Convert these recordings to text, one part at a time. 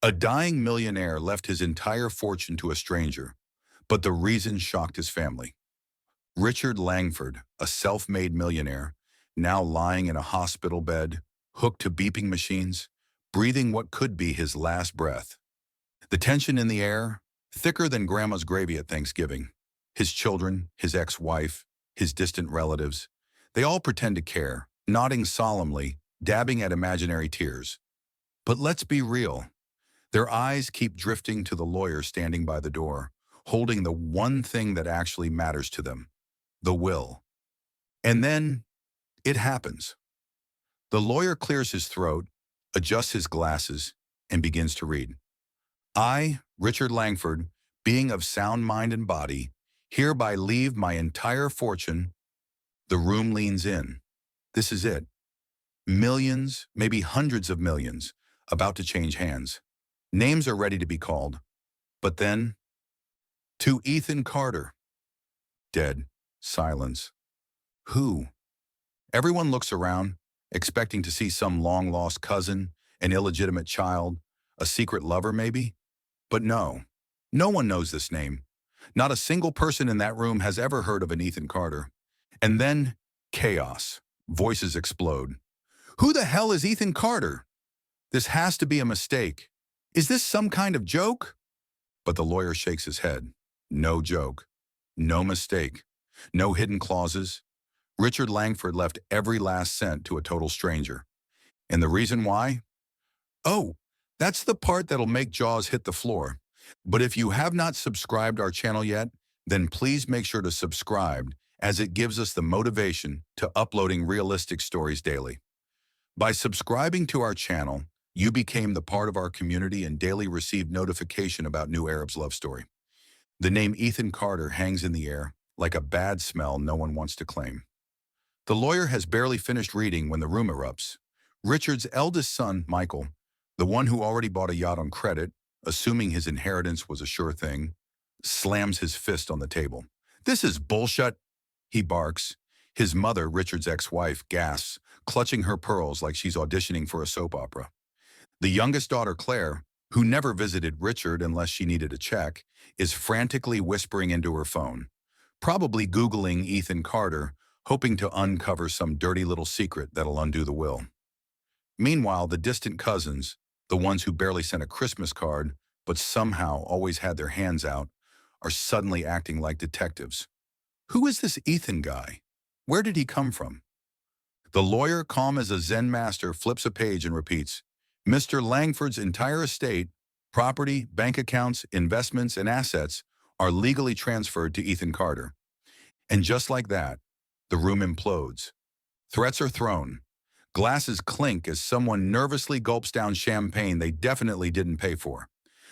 A dying millionaire left his entire fortune to a stranger, but the reason shocked his family. Richard Langford, a self-made millionaire, now lying in a hospital bed, hooked to beeping machines, breathing what could be his last breath. The tension in the air, thicker than grandma's gravy at Thanksgiving. His children, his ex-wife, his distant relatives, they all pretend to care, nodding solemnly, dabbing at imaginary tears. But let's be real. Their eyes keep drifting to the lawyer standing by the door, holding the one thing that actually matters to them, the will. And then it happens. The lawyer clears his throat, adjusts his glasses, and begins to read. I, Richard Langford, being of sound mind and body, hereby leave my entire fortune. The room leans in. This is it. Millions, maybe hundreds of millions, about to change hands. Names are ready to be called. But then, to Ethan Carter. Dead. Silence. Who? Everyone looks around, expecting to see some long-lost cousin, an illegitimate child, a secret lover maybe? But no, no one knows this name. Not a single person in that room has ever heard of an Ethan Carter. And then, chaos. Voices explode. Who the hell is Ethan Carter? This has to be a mistake. Is this some kind of joke? But the lawyer shakes his head. No joke. No mistake. No hidden clauses. Richard Langford left every last cent to a total stranger. And the reason why? Oh, that's the part that'll make jaws hit the floor. But if you have not subscribed our channel yet, then please make sure to subscribe, as it gives us the motivation to uploading realistic stories daily. By subscribing to our channel, you became the part of our community and daily received notification about new Arab's love story. The name Ethan Carter hangs in the air like a bad smell no one wants to claim. The lawyer has barely finished reading when the room erupts. Richard's eldest son, Michael, the one who already bought a yacht on credit, assuming his inheritance was a sure thing, slams his fist on the table. This is bullshit, he barks. His mother, Richard's ex-wife, gasps, clutching her pearls like she's auditioning for a soap opera. The youngest daughter, Claire, who never visited Richard unless she needed a check, is frantically whispering into her phone, probably Googling Ethan Carter, hoping to uncover some dirty little secret that'll undo the will. Meanwhile, the distant cousins, the ones who barely sent a Christmas card but somehow always had their hands out, are suddenly acting like detectives. Who is this Ethan guy? Where did he come from? The lawyer, calm as a Zen master, flips a page and repeats, Mr. Langford's entire estate, property, bank accounts, investments, and assets are legally transferred to Ethan Carter. And just like that, the room implodes. Threats are thrown. Glasses clink as someone nervously gulps down champagne they definitely didn't pay for.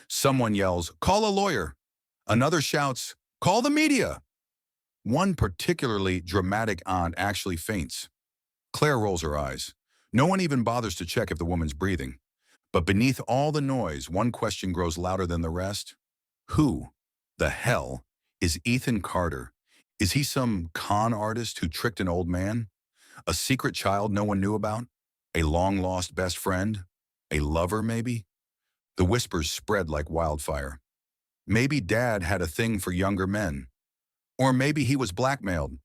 Someone yells, call a lawyer. Another shouts, call the media. One particularly dramatic aunt actually faints. Claire rolls her eyes. No one even bothers to check if the woman's breathing. But beneath all the noise, one question grows louder than the rest. Who the hell is Ethan Carter? Is he some con artist who tricked an old man? A secret child no one knew about? A long-lost best friend? A lover, maybe? The whispers spread like wildfire. Maybe Dad had a thing for younger men. Or maybe he was blackmailed.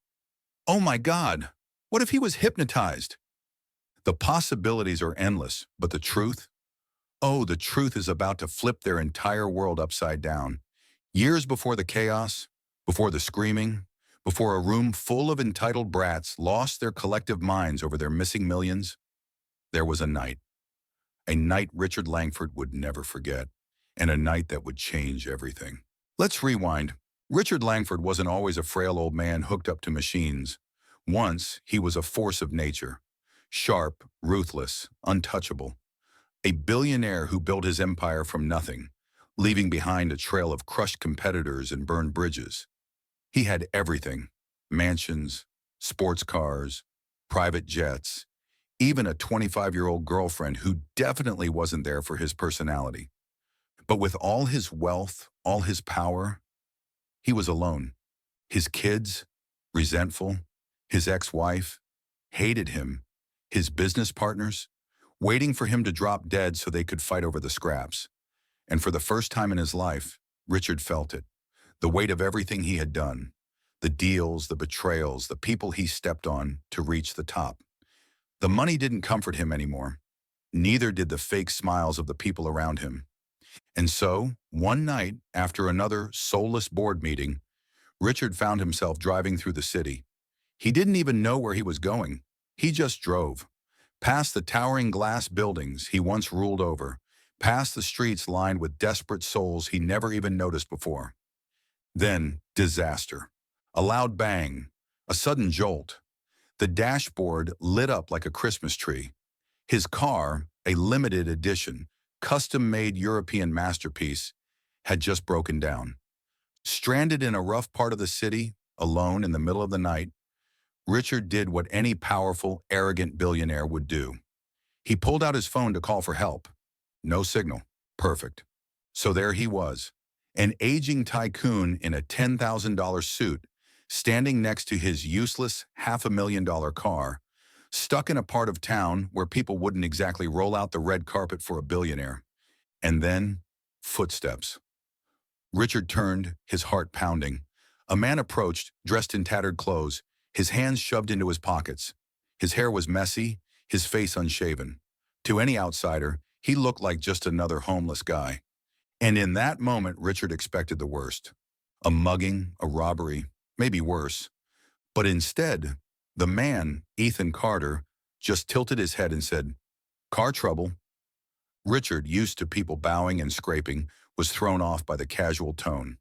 Oh my God, what if he was hypnotized? The possibilities are endless, but the truth? Oh, the truth is about to flip their entire world upside down. Years before the chaos, before the screaming, before a room full of entitled brats lost their collective minds over their missing millions, there was a night Richard Langford would never forget, and a night that would change everything. Let's rewind. Richard Langford wasn't always a frail old man hooked up to machines. Once, he was a force of nature, sharp, ruthless, untouchable. A billionaire who built his empire from nothing, leaving behind a trail of crushed competitors and burned bridges. He had everything: mansions, sports cars, private jets, even a 25-year-old girlfriend who definitely wasn't there for his personality. But with all his wealth, all his power, he was alone. His kids, resentful. His ex-wife, hated him. His business partners, waiting for him to drop dead so they could fight over the scraps. And for the first time in his life, Richard felt it. The weight of everything he had done. The deals, the betrayals, the people he stepped on to reach the top. The money didn't comfort him anymore. Neither did the fake smiles of the people around him. And so, one night, after another soulless board meeting, Richard found himself driving through the city. He didn't even know where he was going. He just drove. Past the towering glass buildings he once ruled over. Past the streets lined with desperate souls he never even noticed before. Then, disaster. A loud bang. A sudden jolt. The dashboard lit up like a Christmas tree. His car, a limited edition, custom-made European masterpiece, had just broken down. Stranded in a rough part of the city, alone in the middle of the night, Richard did what any powerful, arrogant billionaire would do. He pulled out his phone to call for help. No signal. Perfect. So there he was, an aging tycoon in a $10,000 suit, standing next to his useless $500,000 car, stuck in a part of town where people wouldn't exactly roll out the red carpet for a billionaire. And then, footsteps. Richard turned, his heart pounding. A man approached, dressed in tattered clothes, his hands shoved into his pockets. His hair was messy, his face unshaven. To any outsider, he looked like just another homeless guy. And in that moment, Richard expected the worst. A mugging, a robbery, maybe worse. But instead, the man, Ethan Carter, just tilted his head and said, "Car trouble." Richard, used to people bowing and scraping, was thrown off by the casual tone.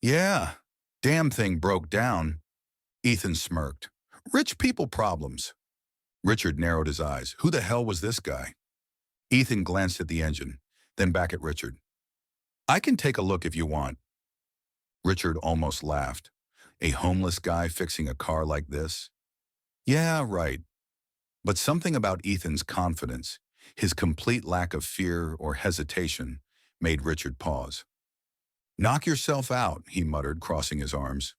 "Yeah, damn thing broke down." Ethan smirked. "Rich people problems." Richard narrowed his eyes. Who the hell was this guy? Ethan glanced at the engine, then back at Richard. "I can take a look if you want." Richard almost laughed. A homeless guy fixing a car like this? Yeah, right. But something about Ethan's confidence, his complete lack of fear or hesitation, made Richard pause. "Knock yourself out," he muttered, crossing his arms.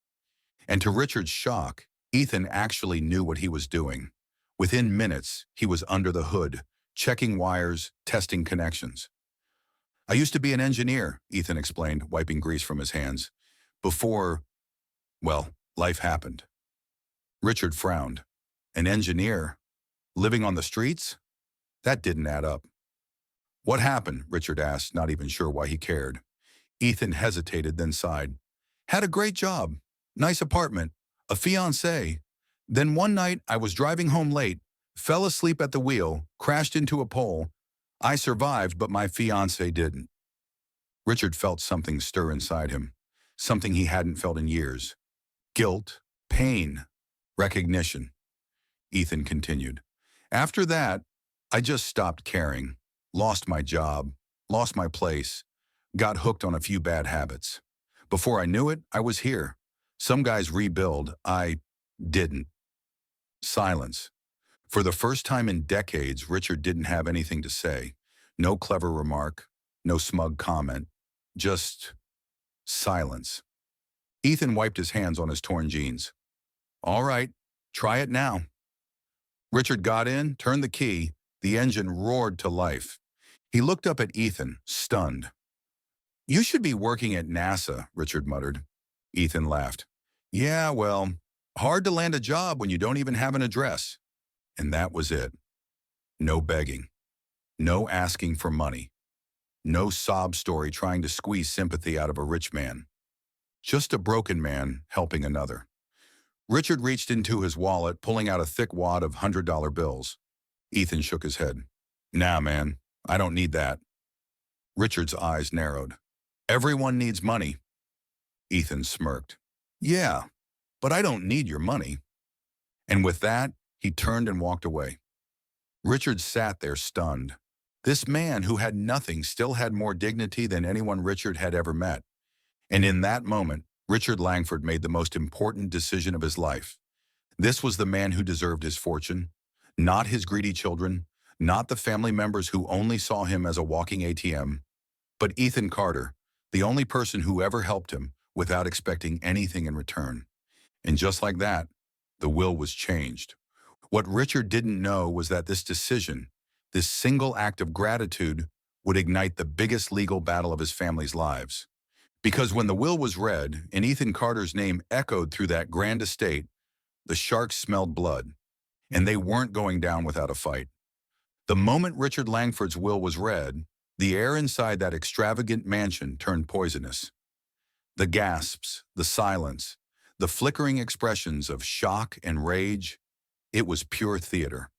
And to Richard's shock, Ethan actually knew what he was doing. Within minutes, he was under the hood, checking wires, testing connections. "I used to be an engineer," Ethan explained, wiping grease from his hands. "Before, well, life happened." Richard frowned. An engineer? Living on the streets? That didn't add up. "What happened?" Richard asked, not even sure why he cared. Ethan hesitated, then sighed. "Had a great job. Nice apartment. A fiancée. Then one night I was driving home late, fell asleep at the wheel, crashed into a pole. I survived, but my fiancée didn't." Richard felt something stir inside him, something he hadn't felt in years. Guilt, pain, recognition. Ethan continued. "After that, I just stopped caring. Lost my job, lost my place, got hooked on a few bad habits. Before I knew it, I was here. Some guys rebuild, I didn't." Silence. For the first time in decades, Richard didn't have anything to say. No clever remark, no smug comment, just silence. Ethan wiped his hands on his torn jeans. "All right, try it now." Richard got in, turned the key. The engine roared to life. He looked up at Ethan, stunned. "You should be working at NASA," Richard muttered. Ethan laughed. "Yeah, well, hard to land a job when you don't even have an address." And that was it. No begging. No asking for money. No sob story trying to squeeze sympathy out of a rich man. Just a broken man helping another. Richard reached into his wallet, pulling out a thick wad of $100 bills. Ethan shook his head. "Nah, man, I don't need that." Richard's eyes narrowed. "Everyone needs money." Ethan smirked. "Yeah, but I don't need your money." And with that, he turned and walked away. Richard sat there stunned. This man who had nothing still had more dignity than anyone Richard had ever met. And in that moment, Richard Langford made the most important decision of his life. This was the man who deserved his fortune, not his greedy children, not the family members who only saw him as a walking ATM, but Ethan Carter, the only person who ever helped him without expecting anything in return. And just like that, the will was changed. What Richard didn't know was that this decision, this single act of gratitude, would ignite the biggest legal battle of his family's lives. Because when the will was read and Ethan Carter's name echoed through that grand estate, the sharks smelled blood, and they weren't going down without a fight. The moment Richard Langford's will was read, the air inside that extravagant mansion turned poisonous. The gasps, the silence, the flickering expressions of shock and rage, it was pure theater.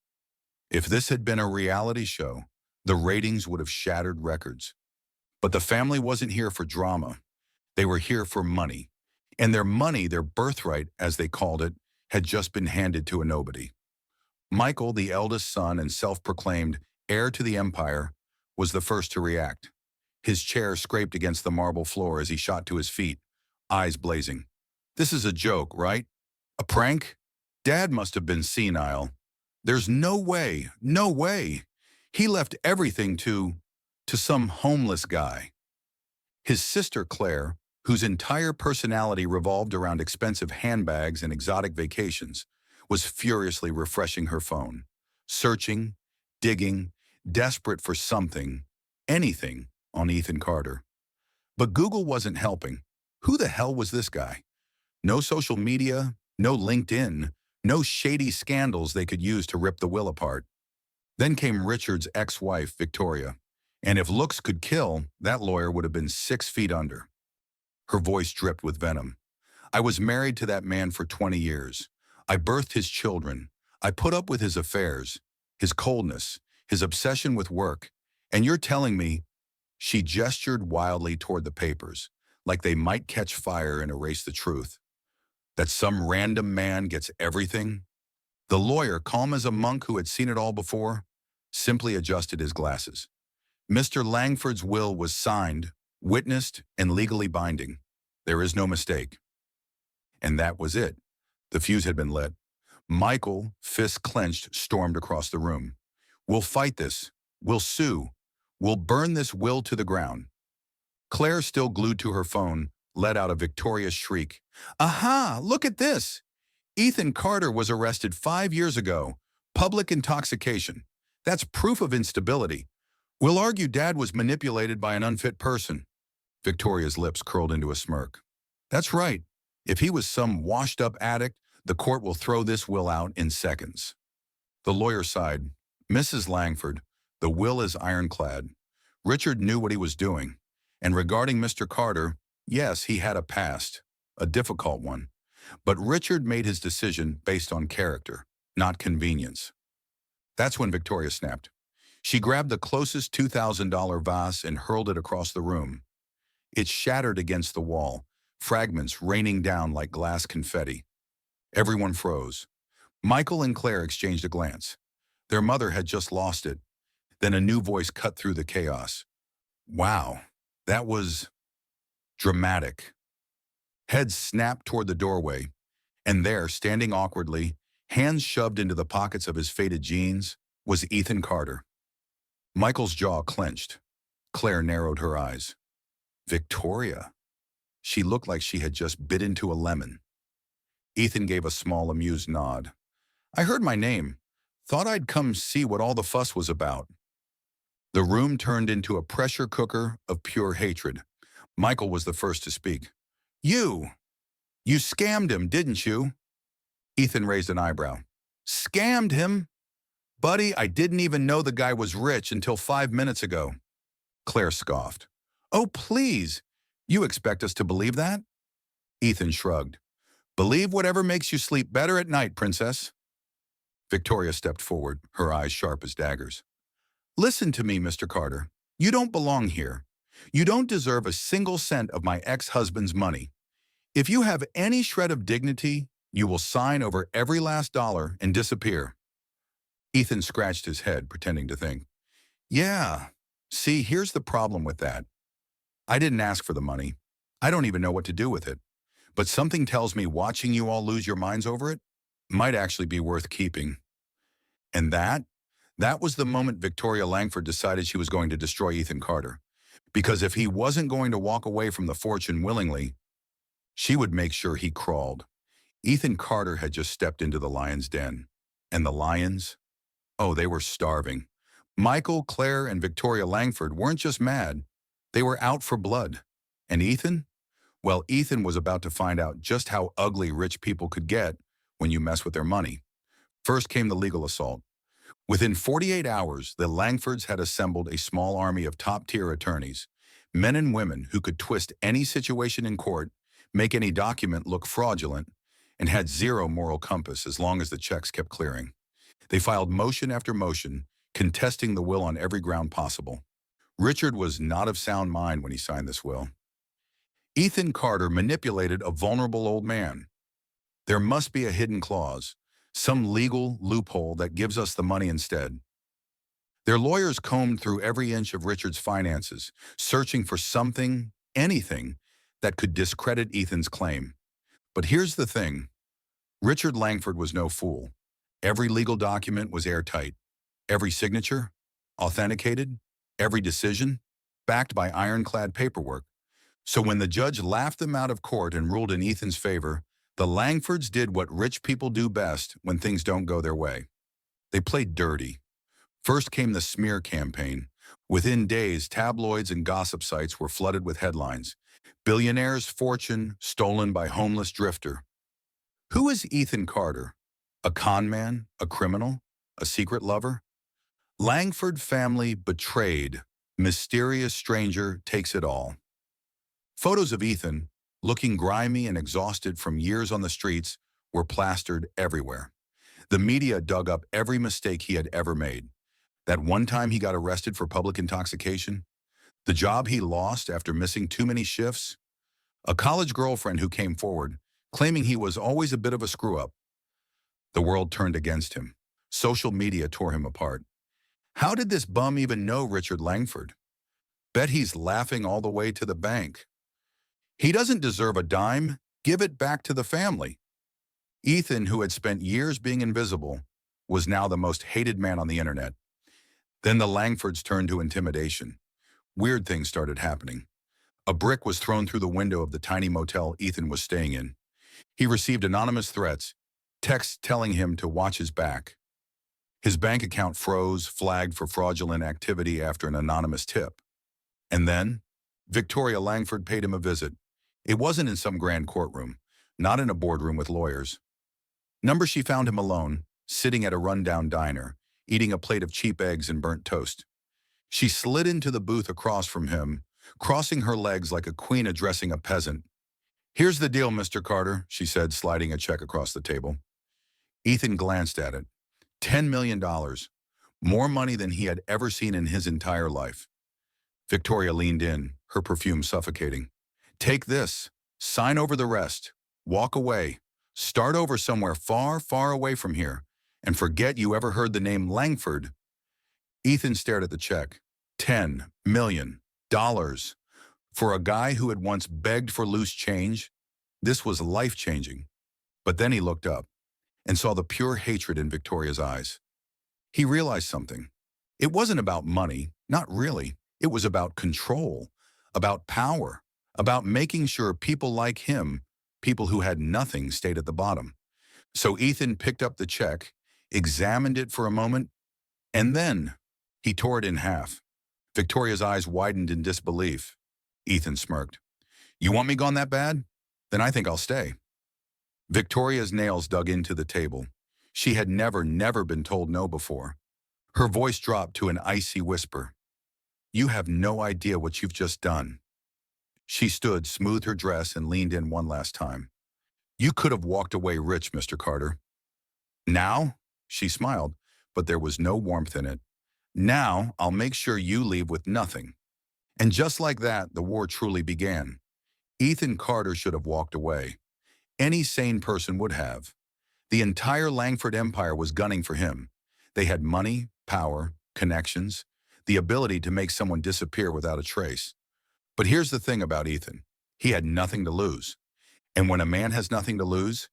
If this had been a reality show, the ratings would have shattered records. But the family wasn't here for drama. They were here for money. And their money, their birthright, as they called it, had just been handed to a nobody. Michael, the eldest son and self-proclaimed heir to the empire, was the first to react. His chair scraped against the marble floor as he shot to his feet, eyes blazing. This is a joke, right? A prank? Dad must have been senile. There's no way, no way. He left everything to some homeless guy. His sister Claire, whose entire personality revolved around expensive handbags and exotic vacations, was furiously refreshing her phone, searching, digging, desperate for something, anything, on Ethan Carter. But Google wasn't helping. Who the hell was this guy? No social media, no LinkedIn, no shady scandals they could use to rip the will apart. Then came Richard's ex-wife, Victoria. And if looks could kill, that lawyer would have been 6 feet under. Her voice dripped with venom. I was married to that man for 20 years. I birthed his children. I put up with his affairs, his coldness, his obsession with work. And you're telling me, she gestured wildly toward the papers, like they might catch fire and erase the truth, that some random man gets everything? The lawyer, calm as a monk who had seen it all before, simply adjusted his glasses. Mr. Langford's will was signed, witnessed, and legally binding. There is no mistake. And that was it. The fuse had been lit. Michael, fists clenched, stormed across the room. We'll fight this. We'll sue. We'll burn this will to the ground. Claire, still glued to her phone, let out a victorious shriek. Aha! Look at this! Ethan Carter was arrested 5 years ago. Public intoxication. That's proof of instability. We'll argue Dad was manipulated by an unfit person. Victoria's lips curled into a smirk. That's right. If he was some washed-up addict, the court will throw this will out in seconds. The lawyer sighed. Mrs. Langford, the will is ironclad. Richard knew what he was doing. And regarding Mr. Carter, yes, he had a past, a difficult one. But Richard made his decision based on character, not convenience. That's when Victoria snapped. She grabbed the closest $2,000 vase and hurled it across the room. It shattered against the wall, fragments raining down like glass confetti. Everyone froze. Michael and Claire exchanged a glance. Their mother had just lost it. Then a new voice cut through the chaos. Wow, that was dramatic. Heads snapped toward the doorway, and there, standing awkwardly, hands shoved into the pockets of his faded jeans, was Ethan Carter. Michael's jaw clenched. Claire narrowed her eyes. Victoria. She looked like she had just bit into a lemon. Ethan gave a small, amused nod. I heard my name. Thought I'd come see what all the fuss was about. The room turned into a pressure cooker of pure hatred. Michael was the first to speak. You scammed him, didn't you? Ethan raised an eyebrow. Scammed him? Buddy, I didn't even know the guy was rich until 5 minutes ago. Claire scoffed. Oh, please. You expect us to believe that? Ethan shrugged. Believe whatever makes you sleep better at night, princess. Victoria stepped forward, her eyes sharp as daggers. Listen to me, Mr. Carter. You don't belong here. You don't deserve a single cent of my ex-husband's money. If you have any shred of dignity, you will sign over every last dollar and disappear. Ethan scratched his head, pretending to think. Yeah, see, here's the problem with that. I didn't ask for the money. I don't even know what to do with it. But something tells me watching you all lose your minds over it might actually be worth keeping. And that was the moment Victoria Langford decided she was going to destroy Ethan Carter. Because if he wasn't going to walk away from the fortune willingly, she would make sure he crawled. Ethan Carter had just stepped into the lion's den. And the lions? Oh, they were starving. Michael, Claire, and Victoria Langford weren't just mad, they were out for blood. And Ethan? Well, Ethan was about to find out just how ugly rich people could get when you mess with their money. First came the legal assault. Within 48 hours, the Langfords had assembled a small army of top-tier attorneys, men and women who could twist any situation in court, make any document look fraudulent, and had zero moral compass as long as the checks kept clearing. They filed motion after motion, contesting the will on every ground possible. Richard was not of sound mind when he signed this will. Ethan Carter manipulated a vulnerable old man. There must be a hidden clause, some legal loophole that gives us the money instead. Their lawyers combed through every inch of Richard's finances, searching for something, anything, that could discredit Ethan's claim. But here's the thing. Richard Langford was no fool. Every legal document was airtight. Every signature, authenticated. Every decision, backed by ironclad paperwork. So when the judge laughed them out of court and ruled in Ethan's favor, the Langfords did what rich people do best when things don't go their way. They played dirty. First came the smear campaign. Within days, tabloids and gossip sites were flooded with headlines. Billionaire's fortune stolen by homeless drifter. Who is Ethan Carter? A con man? A criminal? A secret lover? Langford family betrayed. Mysterious stranger takes it all. Photos of Ethan, looking grimy and exhausted from years on the streets, were plastered everywhere. The media dug up every mistake he had ever made. That one time he got arrested for public intoxication, the job he lost after missing too many shifts, a college girlfriend who came forward, claiming he was always a bit of a screw-up. The world turned against him. Social media tore him apart. How did this bum even know Richard Langford? Bet he's laughing all the way to the bank. He doesn't deserve a dime. Give it back to the family. Ethan, who had spent years being invisible, was now the most hated man on the internet. Then the Langfords turned to intimidation. Weird things started happening. A brick was thrown through the window of the tiny motel Ethan was staying in. He received anonymous threats, texts telling him to watch his back. His bank account froze, flagged for fraudulent activity after an anonymous tip. And then, Victoria Langford paid him a visit. It wasn't in some grand courtroom, not in a boardroom with lawyers. She found him alone, sitting at a rundown diner, eating a plate of cheap eggs and burnt toast. She slid into the booth across from him, crossing her legs like a queen addressing a peasant. "Here's the deal, Mr. Carter," she said, sliding a check across the table. Ethan glanced at it. $10 million, more money than he had ever seen in his entire life. Victoria leaned in, her perfume suffocating. "Take this, sign over the rest, walk away, start over somewhere far, far away from here, and forget you ever heard the name Langford." Ethan stared at the check. $10 million. For a guy who had once begged for loose change, this was life-changing. But then he looked up and saw the pure hatred in Victoria's eyes. He realized something. It wasn't about money, not really. It was about control, about power, about making sure people like him, people who had nothing, stayed at the bottom. So Ethan picked up the check, examined it for a moment, and then he tore it in half. Victoria's eyes widened in disbelief. Ethan smirked. "You want me gone that bad? Then I think I'll stay." Victoria's nails dug into the table. She had never been told no before. Her voice dropped to an icy whisper. "You have no idea what you've just done." She stood, smoothed her dress, and leaned in one last time. "You could have walked away rich, Mr. Carter." "Now?" She smiled, but there was no warmth in it. "Now, I'll make sure you leave with nothing." And just like that, the war truly began. Ethan Carter should have walked away. Any sane person would have. The entire Langford empire was gunning for him. They had money, power, connections, the ability to make someone disappear without a trace. But here's the thing about Ethan. He had nothing to lose. And when a man has nothing to lose,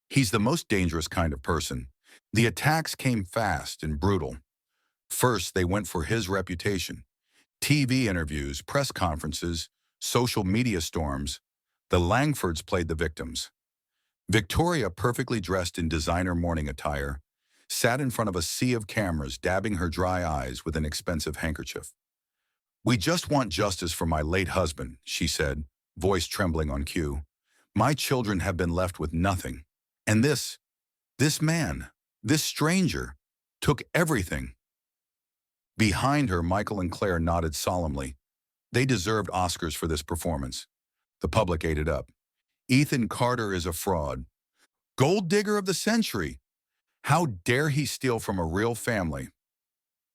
he's the most dangerous kind of person. The attacks came fast and brutal. First, they went for his reputation. TV interviews, press conferences, social media storms. The Langfords played the victims. Victoria, perfectly dressed in designer morning attire, sat in front of a sea of cameras, dabbing her dry eyes with an expensive handkerchief. "We just want justice for my late husband," she said, voice trembling on cue. "My children have been left with nothing. And this man, this stranger, took everything." Behind her, Michael and Claire nodded solemnly. They deserved Oscars for this performance. The public ate it up. "Ethan Carter is a fraud. Gold digger of the century. How dare he steal from a real family?"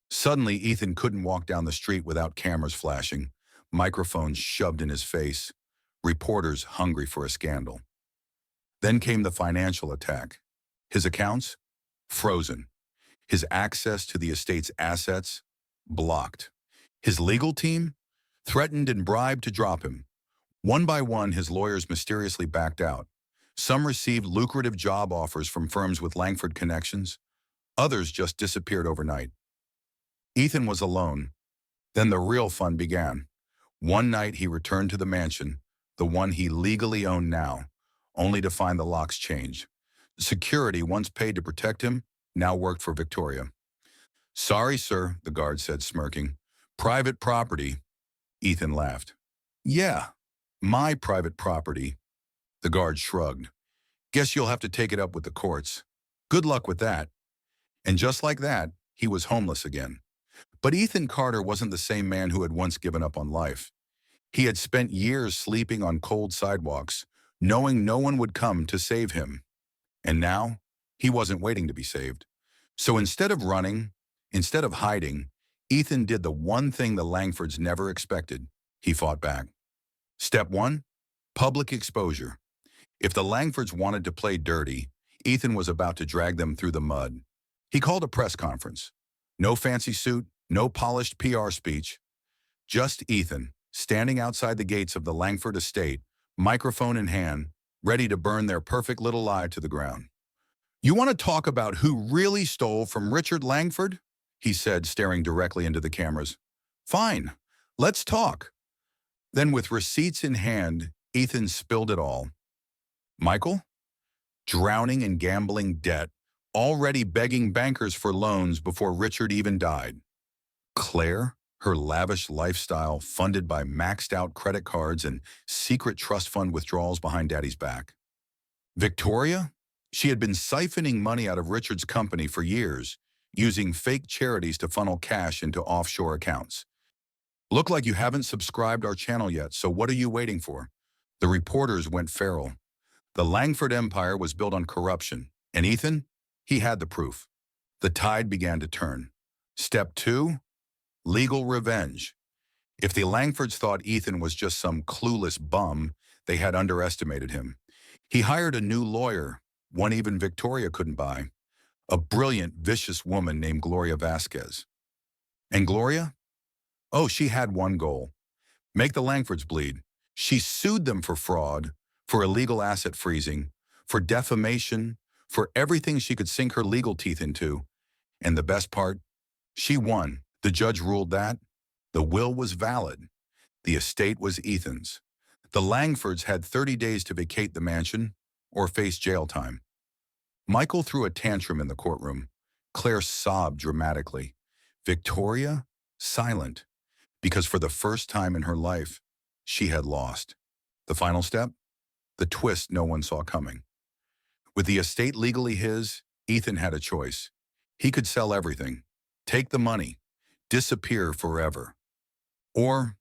Suddenly, Ethan couldn't walk down the street without cameras flashing, microphones shoved in his face, reporters hungry for a scandal. Then came the financial attack. His accounts? Frozen. His access to the estate's assets? Blocked. His legal team? Threatened and bribed to drop him. One by one, his lawyers mysteriously backed out. Some received lucrative job offers from firms with Langford connections. Others just disappeared overnight. Ethan was alone. Then the real fun began. One night he returned to the mansion, the one he legally owned now, only to find the locks changed. Security, once paid to protect him, now worked for Victoria. "Sorry, sir," the guard said, smirking. "Private property." Ethan laughed. "Yeah, my private property." The guard shrugged. "Guess you'll have to take it up with the courts. Good luck with that." And just like that, he was homeless again. But Ethan Carter wasn't the same man who had once given up on life. He had spent years sleeping on cold sidewalks, knowing no one would come to save him. And now, he wasn't waiting to be saved. So instead of running, instead of hiding, Ethan did the one thing the Langfords never expected. He fought back. Step 1, public exposure. If the Langfords wanted to play dirty, Ethan was about to drag them through the mud. He called a press conference. No fancy suit, no polished PR speech. Just Ethan, standing outside the gates of the Langford estate, microphone in hand, ready to burn their perfect little lie to the ground. "You want to talk about who really stole from Richard Langford?" he said, staring directly into the cameras. "Fine, let's talk." Then with receipts in hand, Ethan spilled it all. Michael? Drowning in gambling debt, already begging bankers for loans before Richard even died. Claire? Her lavish lifestyle funded by maxed-out credit cards and secret trust fund withdrawals behind Daddy's back. Victoria? She had been siphoning money out of Richard's company for years, using fake charities to funnel cash into offshore accounts. "Look like you haven't subscribed our channel yet, so what are you waiting for?" The reporters went feral. The Langford empire was built on corruption, and Ethan? He had the proof. The tide began to turn. Step 2, legal revenge. If the Langfords thought Ethan was just some clueless bum, they had underestimated him. He hired a new lawyer, one even Victoria couldn't buy, a brilliant, vicious woman named Gloria Vasquez. And Gloria? Oh, she had one goal: make the Langfords bleed. She sued them for fraud, for illegal asset freezing, for defamation, for everything she could sink her legal teeth into. And the best part? She won. The judge ruled that the will was valid. The estate was Ethan's. The Langfords had 30 days to vacate the mansion or face jail time. Michael threw a tantrum in the courtroom. Claire sobbed dramatically. Victoria, silent, because for the first time in her life, she had lost. The final step? The twist no one saw coming. With the estate legally his, Ethan had a choice. He could sell everything, take the money, disappear forever. Or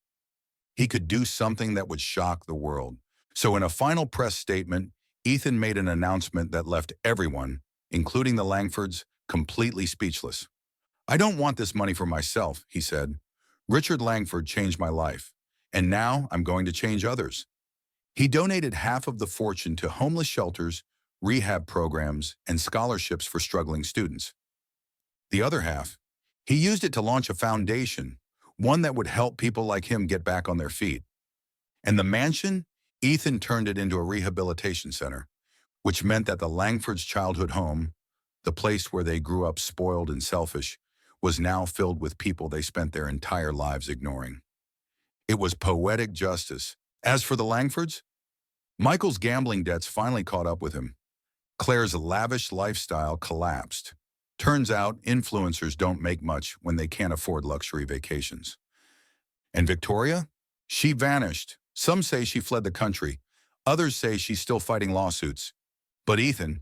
he could do something that would shock the world. So in a final press statement, Ethan made an announcement that left everyone, including the Langfords, completely speechless. "I don't want this money for myself," he said. "Richard Langford changed my life, and now I'm going to change others." He donated half of the fortune to homeless shelters, rehab programs, and scholarships for struggling students. The other half, he used it to launch a foundation, one that would help people like him get back on their feet. And the mansion, Ethan turned it into a rehabilitation center, which meant that the Langfords' childhood home, the place where they grew up spoiled and selfish, was now filled with people they spent their entire lives ignoring. It was poetic justice. As for the Langfords, Michael's gambling debts finally caught up with him. Claire's lavish lifestyle collapsed. Turns out influencers don't make much when they can't afford luxury vacations. And Victoria? She vanished. Some say she fled the country. Others say she's still fighting lawsuits. But Ethan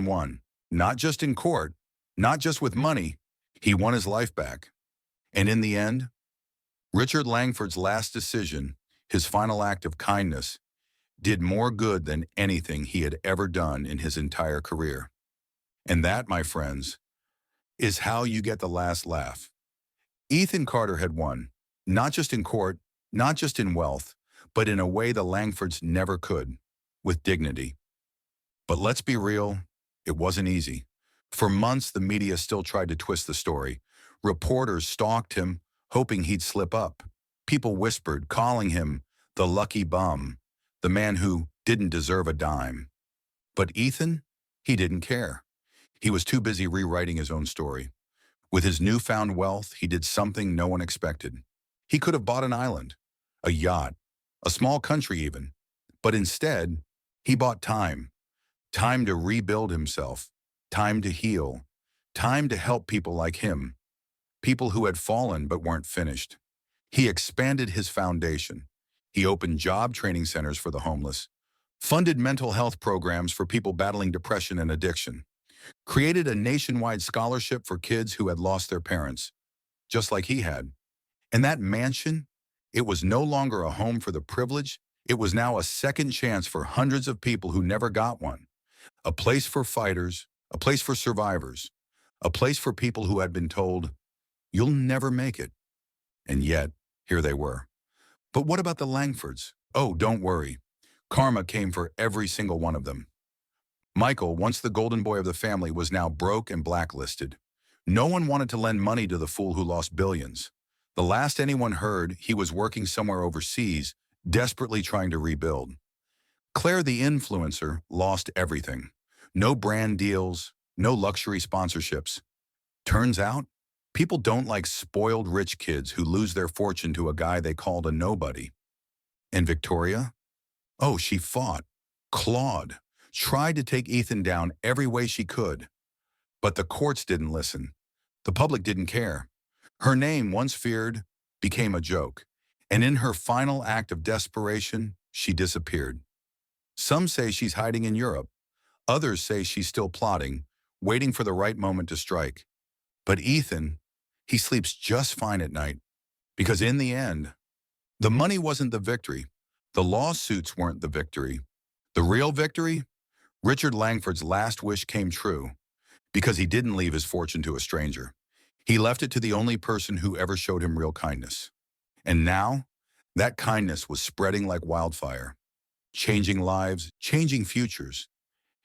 won. Not just in court, not just with money. He won his life back. And in the end, Richard Langford's last decision, his final act of kindness, did more good than anything he had ever done in his entire career. And that, my friends, is how you get the last laugh. Ethan Carter had won, not just in court, not just in wealth, but in a way the Langfords never could, with dignity. But let's be real, it wasn't easy. For months, the media still tried to twist the story. Reporters stalked him, hoping he'd slip up. People whispered, calling him the lucky bum, the man who didn't deserve a dime. But Ethan, he didn't care. He was too busy rewriting his own story. With his newfound wealth, he did something no one expected. He could have bought an island, a yacht, a small country even. But instead, he bought time. Time to rebuild himself, time to heal, time to help people like him, people who had fallen but weren't finished. He expanded his foundation. He opened job training centers for the homeless, funded mental health programs for people battling depression and addiction, created a nationwide scholarship for kids who had lost their parents, just like he had. And that mansion, it was no longer a home for the privileged. It was now a second chance for hundreds of people who never got one. A place for fighters, a place for survivors, a place for people who had been told, "You'll never make it." And yet, here they were. But what about the Langfords? Oh, don't worry. Karma came for every single one of them. Michael, once the golden boy of the family, was now broke and blacklisted. No one wanted to lend money to the fool who lost billions. The last anyone heard, he was working somewhere overseas, desperately trying to rebuild. Claire, the influencer, lost everything. No brand deals, no luxury sponsorships. Turns out, people don't like spoiled rich kids who lose their fortune to a guy they called a nobody. And Victoria? Oh, she fought, clawed, tried to take Ethan down every way she could. But the courts didn't listen. The public didn't care. Her name, once feared, became a joke. And in her final act of desperation, she disappeared. Some say she's hiding in Europe. Others say she's still plotting, waiting for the right moment to strike. But Ethan, he sleeps just fine at night. Because in the end, the money wasn't the victory. The lawsuits weren't the victory. The real victory? Richard Langford's last wish came true. Because he didn't leave his fortune to a stranger. He left it to the only person who ever showed him real kindness. And now, that kindness was spreading like wildfire, changing lives, changing futures,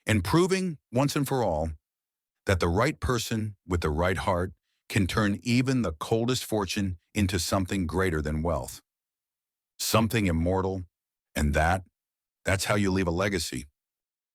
and proving, once and for all, that the right person with the right heart can turn even the coldest fortune into something greater than wealth. Something immortal, and that's how you leave a legacy.